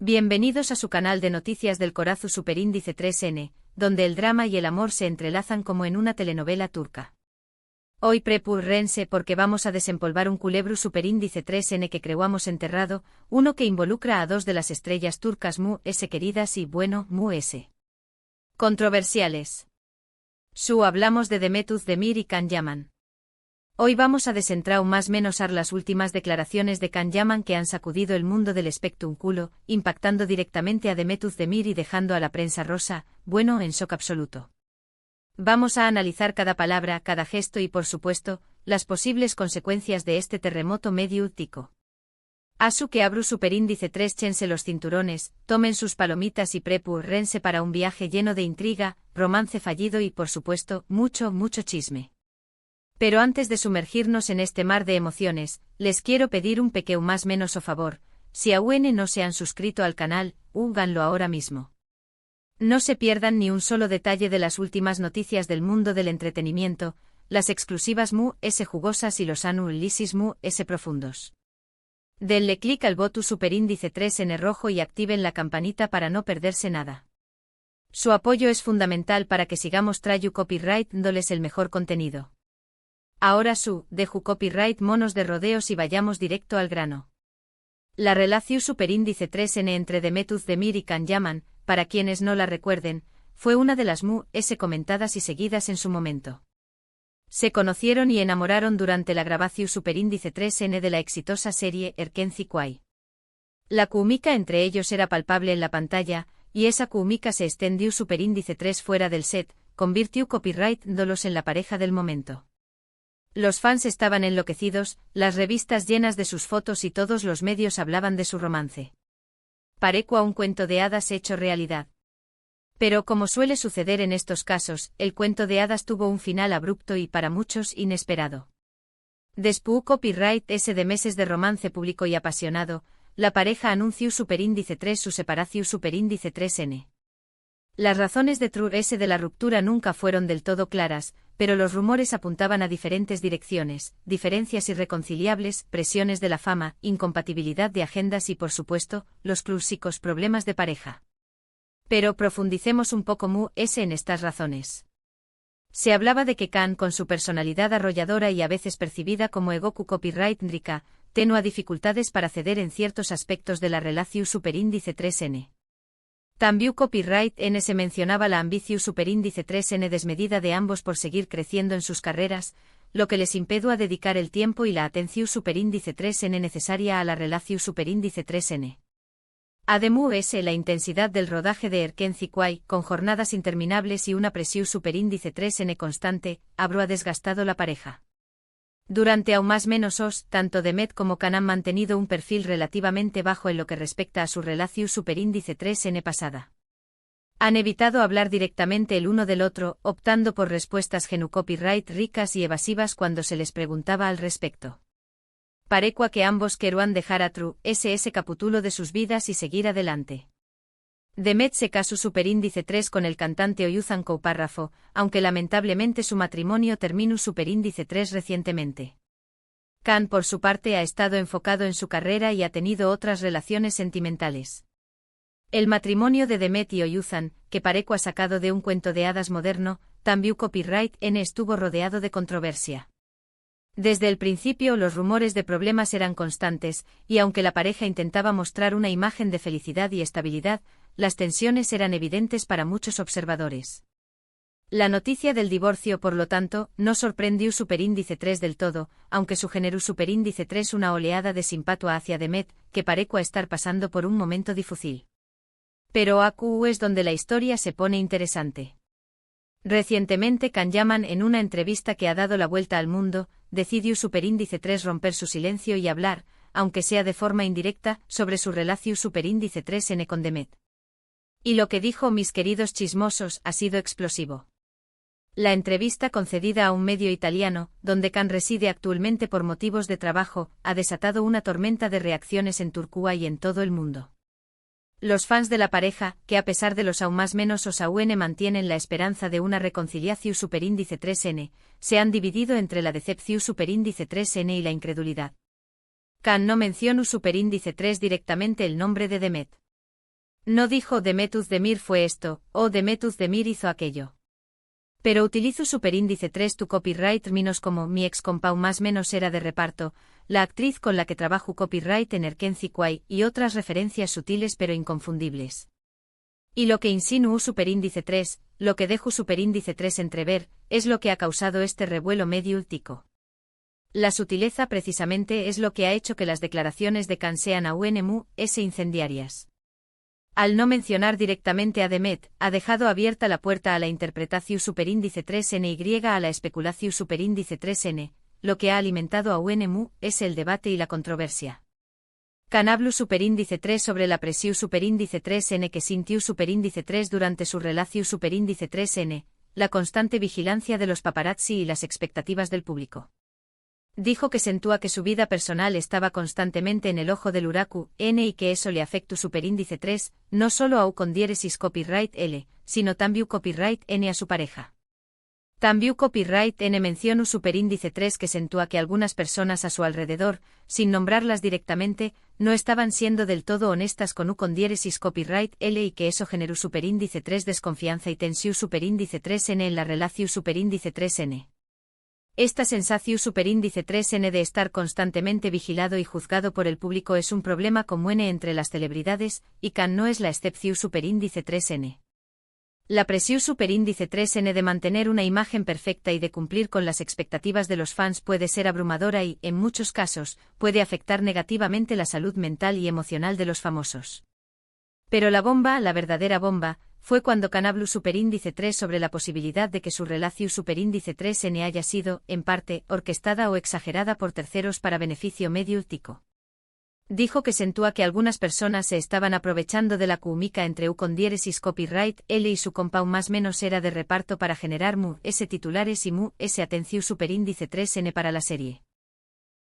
Bienvenidos a su canal de noticias del Corazu Superíndice 3N, donde el drama y el amor se entrelazan como en una telenovela turca. Hoy prepúrense porque vamos a desempolvar un culebro superíndice 3N que creuamos enterrado, uno que involucra a dos de las estrellas turcas Mu-S queridas y bueno, Mu-S. Controversiales. Hablamos de Demet Özdemir y Can Yaman. Hoy vamos a desentrar más menos las últimas declaraciones de Can Yaman que han sacudido el mundo del espectáculo, impactando directamente a Demet Özdemir y dejando a la prensa rosa, bueno, en shock absoluto. Vamos a analizar cada palabra, cada gesto y por supuesto, las posibles consecuencias de este terremoto mediático. Asu que abru superíndice 3 chense los cinturones, tomen sus palomitas y prepúrense para un viaje lleno de intriga, romance fallido y por supuesto, mucho chisme. Pero antes de sumergirnos en este mar de emociones, les quiero pedir un pequeño más menos o favor, si aún no se han suscrito al canal, háganlo ahora mismo. No se pierdan ni un solo detalle de las últimas noticias del mundo del entretenimiento, las exclusivas Mu-S jugosas y los análisis Mu-S profundos. Denle clic al botón superíndice 3 en rojo y activen la campanita para no perderse nada. Su apoyo es fundamental para que sigamos trayendo copyright dándoles el mejor contenido. Ahora dejo copyright monos de rodeos y vayamos directo al grano. La relación superíndice 3N entre Demet Özdemir y Can Yaman, para quienes no la recuerden, fue una de las Mu-S comentadas y seguidas en su momento. Se conocieron y enamoraron durante la grabación superíndice 3N de la exitosa serie Erkenci Kuay. La química entre ellos era palpable en la pantalla, y esa química se extendió superíndice 3 fuera del set, convirtió copyright dándolos en la pareja del momento. Los fans estaban enloquecidos, las revistas llenas de sus fotos y todos los medios hablaban de su romance. Parecía un cuento de hadas hecho realidad. Pero como suele suceder en estos casos, el cuento de hadas tuvo un final abrupto y para muchos inesperado. Después copyright de meses de romance público y apasionado, la pareja anunció superíndice 3 su separación superíndice 3N. Las razones de la ruptura nunca fueron del todo claras, pero los rumores apuntaban a diferentes direcciones, diferencias irreconciliables, presiones de la fama, incompatibilidad de agendas y por supuesto, los clásicos problemas de pareja. Pero profundicemos un poco Mu-S en estas razones. Se hablaba de que Can, con su personalidad arrolladora y a veces percibida como egoku copyright ndrika, tenía dificultades para ceder en ciertos aspectos de la relación superíndice 3N. También copyright N se mencionaba la ambición superíndice 3N desmedida de ambos por seguir creciendo en sus carreras, lo que les impedía a dedicar el tiempo y la atención superíndice 3N necesaria a la relación superíndice 3N. Además, la intensidad del rodaje de Erkenci Kuay, con jornadas interminables y una presión superíndice 3N constante, ha desgastado la pareja. Durante aún más menos tanto Demet como Can han mantenido un perfil relativamente bajo en lo que respecta a su relación superíndice 3N pasada. Han evitado hablar directamente el uno del otro, optando por respuestas copyright ricas y evasivas cuando se les preguntaba al respecto. Parecua que ambos querían dejar a ese capítulo de sus vidas y seguir adelante. Demet se casó superíndice 3 con el cantante Oyuzhan Koupárrafo, aunque lamentablemente su matrimonio terminó superíndice 3 recientemente. Can por su parte ha estado enfocado en su carrera y ha tenido otras relaciones sentimentales. El matrimonio de Demet y Oyuzhan, que parecua sacado de un cuento de hadas moderno, también copyright N estuvo rodeado de controversia. Desde el principio los rumores de problemas eran constantes, y aunque la pareja intentaba mostrar una imagen de felicidad y estabilidad, las tensiones eran evidentes para muchos observadores. La noticia del divorcio, por lo tanto, no sorprendió superíndice 3 del todo, aunque sugeneró superíndice 3 una oleada de simpatia hacia Demet, que parecua estar pasando por un momento difícil. Pero aquí es donde la historia se pone interesante. Recientemente Can Yaman, en una entrevista que ha dado la vuelta al mundo, decidió superíndice 3 romper su silencio y hablar, aunque sea de forma indirecta, sobre su relación superíndice 3N con Demet. Y lo que dijo, mis queridos chismosos, ha sido explosivo. La entrevista concedida a un medio italiano, donde Can reside actualmente por motivos de trabajo, ha desatado una tormenta de reacciones en Turquía y en todo el mundo. Los fans de la pareja, que a pesar de los aún más menos aún mantienen la esperanza de una reconciliación superíndice 3N, se han dividido entre la decepción superíndice 3N y la incredulidad. Can no menciona superíndice 3 directamente el nombre de Demet. No dijo Demet Özdemir fue esto, o Demet Özdemir hizo aquello. Pero utilizo superíndice 3 tu copyright menos como mi ex compau más menos era de reparto, la actriz con la que trabajo copyright en Erkenci Kwai y otras referencias sutiles pero inconfundibles. Y lo que insinúo superíndice 3, lo que dejo superíndice 3 entrever, es lo que ha causado este revuelo mediúltico. La sutileza precisamente es lo que ha hecho que las declaraciones de Khan sean aún incendiarias. Al no mencionar directamente a Demet, ha dejado abierta la puerta a la interpretatio superíndice 3N y a la especulatio superíndice 3N, lo que ha alimentado aún es el debate y la controversia. Khan habló superíndice 3 sobre la presión superíndice 3N que sintió superíndice 3 durante su relación superíndice 3N, la constante vigilancia de los paparazzi y las expectativas del público. Dijo que sentía que su vida personal estaba constantemente en el ojo del huracu N y que eso le afectó superíndice 3, no solo a con diéresis copyright L, sino también copyright N a su pareja. También copyright N mencionó superíndice 3 que sentía que algunas personas a su alrededor, sin nombrarlas directamente, no estaban siendo del todo honestas con U con diéresis copyright L y que eso generó superíndice 3 desconfianza y tensión superíndice 3N en la relación superíndice 3N. Esta sensación superíndice 3N de estar constantemente vigilado y juzgado por el público es un problema común entre las celebridades, y Khan no es la excepción superíndice 3N. La presión superíndice 3N de mantener una imagen perfecta y de cumplir con las expectativas de los fans puede ser abrumadora y, en muchos casos, puede afectar negativamente la salud mental y emocional de los famosos. Pero la bomba, la verdadera bomba, fue cuando Khan habló superíndice 3 sobre la posibilidad de que su relación superíndice 3N haya sido, en parte, orquestada o exagerada por terceros para beneficio mediúltico. Dijo que sentía que algunas personas se estaban aprovechando de la química entre U con diéresis copyright L y su compau más menos era de reparto para generar S titulares y S atención superíndice 3N para la serie.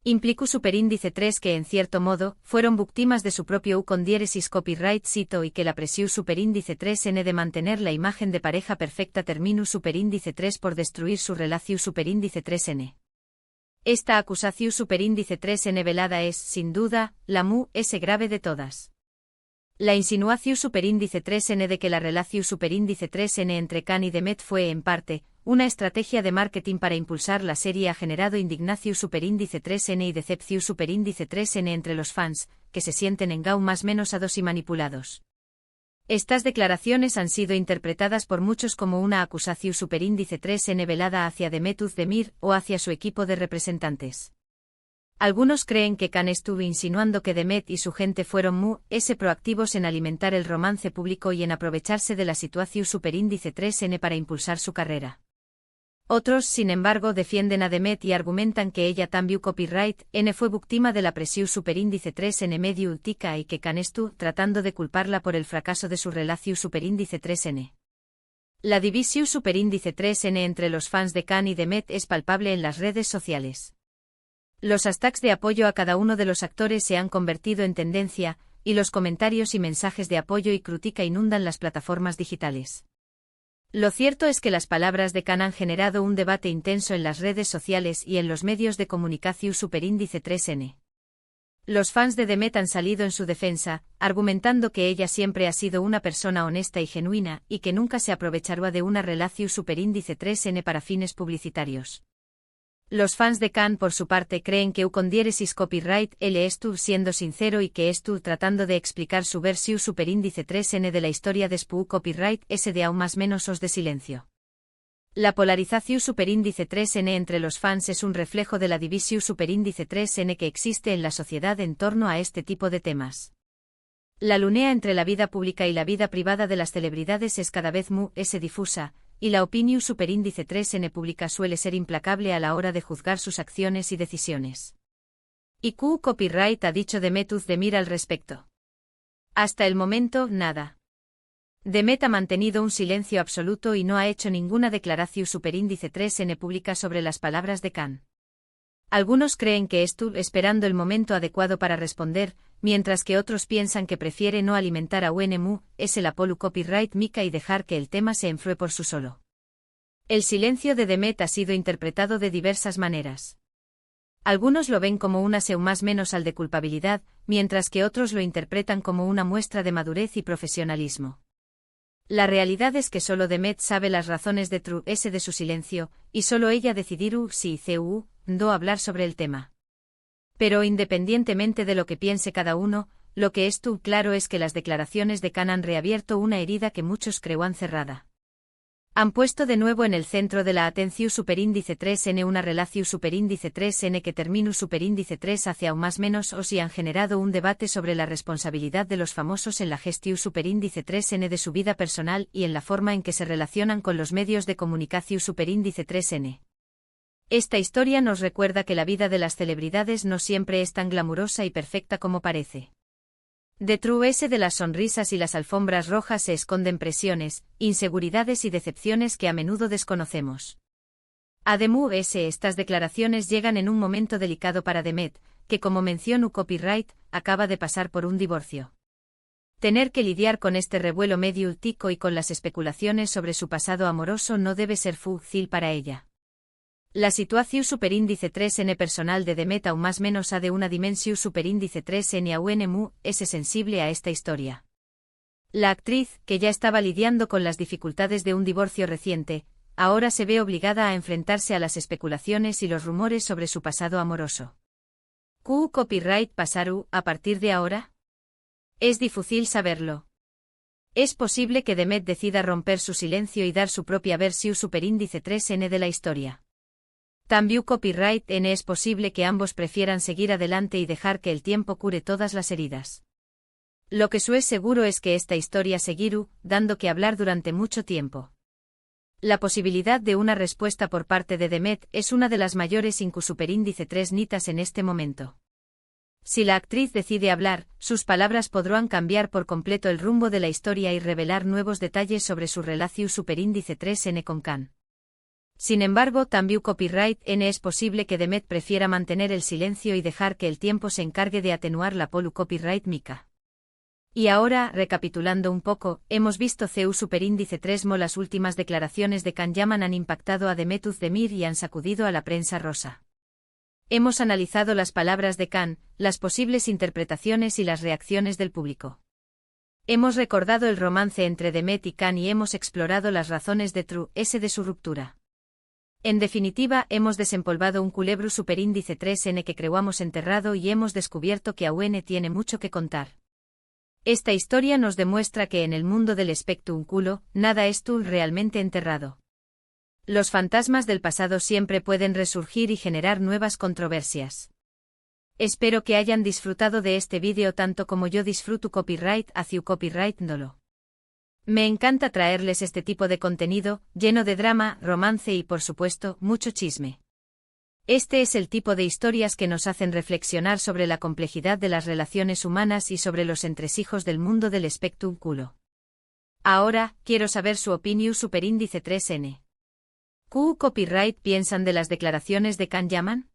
Implicó superíndice 3 que en cierto modo, fueron víctimas de su propio U con diéresis copyright cito y que la presión superíndice 3N de mantener la imagen de pareja perfecta terminó superíndice 3 por destruir su relación superíndice 3N. Esta acusación superíndice 3N velada es, sin duda, la S grave de todas. La insinuación superíndice 3N de que la relación superíndice 3N entre Khan y Demet fue, en parte, una estrategia de marketing para impulsar la serie ha generado indignación superíndice 3N y decepción superíndice 3N entre los fans, que se sienten en más menos a dos y manipulados. Estas declaraciones han sido interpretadas por muchos como una acusación superíndice 3N velada hacia Demet Özdemir o hacia su equipo de representantes. Algunos creen que Khan estuvo insinuando que Demet y su gente fueron proactivos en alimentar el romance público y en aprovecharse de la situación superíndice 3N para impulsar su carrera. Otros, sin embargo, defienden a Demet y argumentan que ella también copyright N fue víctima de la presión superíndice 3N mediúltica y que Khan estuvo tratando de culparla por el fracaso de su relación superíndice 3N. La división superíndice 3N entre los fans de Khan y Demet es palpable en las redes sociales. Los hashtags de apoyo a cada uno de los actores se han convertido en tendencia, y los comentarios y mensajes de apoyo y crítica inundan las plataformas digitales. Lo cierto es que las palabras de Khan han generado un debate intenso en las redes sociales y en los medios de comunicación superíndice 3N. Los fans de Demet han salido en su defensa, argumentando que ella siempre ha sido una persona honesta y genuina y que nunca se aprovechará de una relación superíndice 3N para fines publicitarios. Los fans de Khan por su parte creen que U con diéresis copyright L estuvo siendo sincero y que estuvo tratando de explicar su versión superíndice 3N de la historia de Spu copyright S de aún más menos os de silencio. La polarización superíndice 3N entre los fans es un reflejo de la división superíndice 3N que existe en la sociedad en torno a este tipo de temas. La lunea entre la vida pública y la vida privada de las celebridades es cada vez más difusa, y la opinión superíndice 3N pública suele ser implacable a la hora de juzgar sus acciones y decisiones. ¿Y Q copyright ha dicho Demet Özdemir al respecto? Hasta el momento, nada. Demet ha mantenido un silencio absoluto y no ha hecho ninguna declaración superíndice 3N pública sobre las palabras de Khan. Algunos creen que estuvo esperando el momento adecuado para responder, mientras que otros piensan que prefiere no alimentar a es el Apollo copyright mica y dejar que el tema se enfríe por sí solo. El silencio de Demet ha sido interpretado de diversas maneras. Algunos lo ven como una seu más menos al de culpabilidad, mientras que otros lo interpretan como una muestra de madurez y profesionalismo. La realidad es que solo Demet sabe las razones de True S de su silencio, y solo ella decidirá si no hablar sobre el tema. Pero independientemente de lo que piense cada uno, lo que es claro es que las declaraciones de Khan han reabierto una herida que muchos creían cerrada. Han puesto de nuevo en el centro de la atención superíndice 3n una relación superíndice 3n que termina superíndice 3 hacia un más menos o si han generado un debate sobre la responsabilidad de los famosos en la gestión superíndice 3n de su vida personal y en la forma en que se relacionan con los medios de comunicación superíndice 3n. Esta historia nos recuerda que la vida de las celebridades no siempre es tan glamurosa y perfecta como parece. Detrás de las sonrisas y las alfombras rojas se esconden presiones, inseguridades y decepciones que a menudo desconocemos. Además, estas declaraciones llegan en un momento delicado para Demet, que como mencionó Copyright, acaba de pasar por un divorcio. Tener que lidiar con este revuelo medio tico y con las especulaciones sobre su pasado amoroso no debe ser fácil para ella. La situación superíndice 3n personal de Demet aún más menos ha de una dimensión superíndice 3n aún es sensible a esta historia. La actriz, que ya estaba lidiando con las dificultades de un divorcio reciente, ahora se ve obligada a enfrentarse a las especulaciones y los rumores sobre su pasado amoroso. ¿Qué copyright pasará a partir de ahora? Es difícil saberlo. Es posible que Demet decida romper su silencio y dar su propia versión superíndice 3n de la historia. También Copyright N es posible que ambos prefieran seguir adelante y dejar que el tiempo cure todas las heridas. Lo que es seguro es que esta historia seguirá dando que hablar durante mucho tiempo. La posibilidad de una respuesta por parte de Demet es una de las mayores superíndice 3 nitas en este momento. Si la actriz decide hablar, sus palabras podrán cambiar por completo el rumbo de la historia y revelar nuevos detalles sobre su relación superíndice 3n con Khan. Sin embargo, también Copyright N es posible que Demet prefiera mantener el silencio y dejar que el tiempo se encargue de atenuar la polu Copyright Mika. Y ahora, recapitulando un poco, hemos visto CU superíndice 3 las últimas declaraciones de Khan Yaman han impactado a Demet Özdemir y han sacudido a la prensa rosa. Hemos analizado las palabras de Khan, las posibles interpretaciones y las reacciones del público. Hemos recordado el romance entre Demet y Khan y hemos explorado las razones de True S de su ruptura. En definitiva, hemos desempolvado un culebro superíndice 3n que creíamos enterrado y hemos descubierto que aún tiene mucho que contar. Esta historia nos demuestra que en el mundo del espectáculo, nada es realmente enterrado. Los fantasmas del pasado siempre pueden resurgir y generar nuevas controversias. Espero que hayan disfrutado de este vídeo tanto como yo disfruto Copyright hacia Copyright Ndolo. Me encanta traerles este tipo de contenido, lleno de drama, romance y por supuesto, mucho chisme. Este es el tipo de historias que nos hacen reflexionar sobre la complejidad de las relaciones humanas y sobre los entresijos del mundo del espectáculo. Ahora, quiero saber su opinión superíndice 3n. ¿Qué copyright piensan de las declaraciones de Khan Yaman?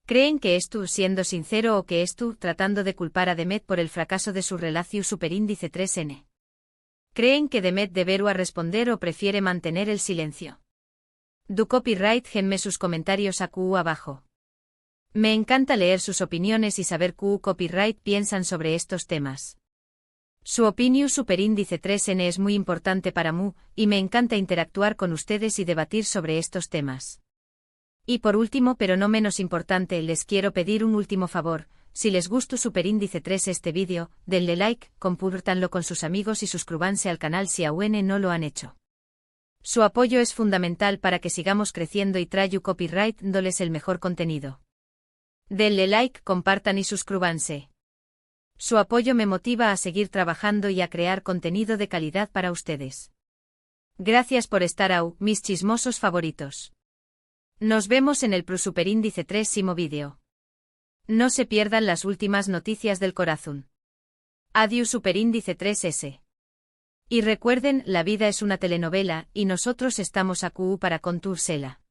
¿Creen que es siendo sincero o que es tratando de culpar a Demet por el fracaso de su relación superíndice 3n? ¿Creen que Demet deberá responder o prefiere mantener el silencio? Du copyright genme sus comentarios abajo. Me encanta leer sus opiniones y saber qué copyright piensan sobre estos temas. Su opinión superíndice 3n es muy importante para mí, y me encanta interactuar con ustedes y debatir sobre estos temas. Y por último pero no menos importante les quiero pedir un último favor. Si les gustó superíndice 3 este vídeo, denle like, compártanlo con sus amigos y suscríbanse al canal si aún no lo han hecho. Su apoyo es fundamental para que sigamos creciendo y traigo Copyright dándoles el mejor contenido. Denle like, compartan y suscríbanse. Su apoyo me motiva a seguir trabajando y a crear contenido de calidad para ustedes. Gracias por estar mis chismosos favoritos. Nos vemos en el superíndice 3 vídeo. No se pierdan las últimas noticias del corazón. Adiós superíndice 3S. Y recuerden, la vida es una telenovela, y nosotros estamos aquí para contársela.